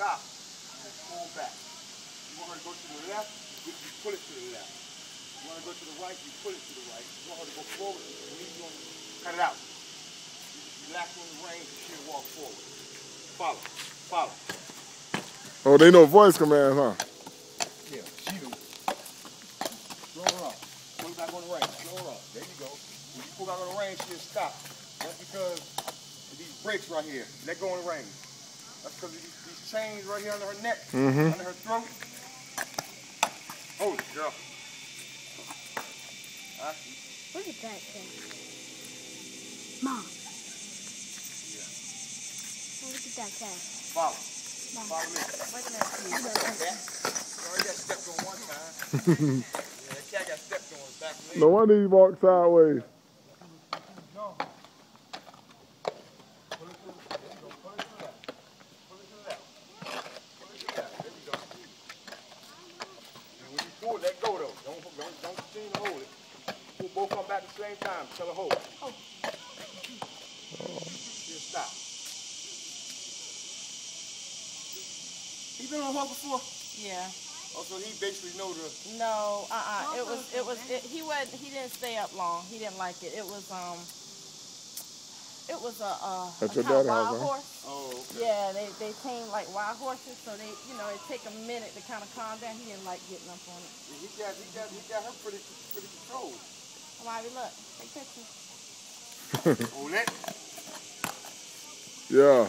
stop, and pull back. You want her to go to the left, you pull it to the left. You want to go to the right, you pull it to the right. You want her to go forward, you want to cut it out. You relax on the reins, she'll walk forward. Follow, follow. Oh, they know voice commands, huh? Yeah, she do. Slow her up. Pull back on the reins, slow her up. There you go. When you pull back on the reins, she'll stop. That's because of these brakes right here. Let go on the reins. That's because of these chains right here under her neck, under her throat. Hold it, girl. Look at that thing. Mom. Yeah. Look at that cat. Follow. Mom. Follow me. Look at that cat. Already got stepped on one time. Yeah, that cat got stepped on his back leg. No wonder he walked sideways. No. Pull it to the left. There you go. Pull it to the left. Pull it to the left. Pull it to the left. There you go. And when you pull, let go though. Don't continue to hold it. Pull both of them back at the same time. Tell her hold. Oh. She'll stop. He been on a horse before? Yeah. Oh, so he basically know the. No, he didn't stay up long. He didn't like it. It was a That's your kind of dad's wild house, huh? horse. Oh, okay. Yeah, they tame like wild horses, so they, it take a minute to kind of calm down. He didn't like getting up on it. He got her pretty controlled. Bobby, look, take pictures. Hold it. Yeah.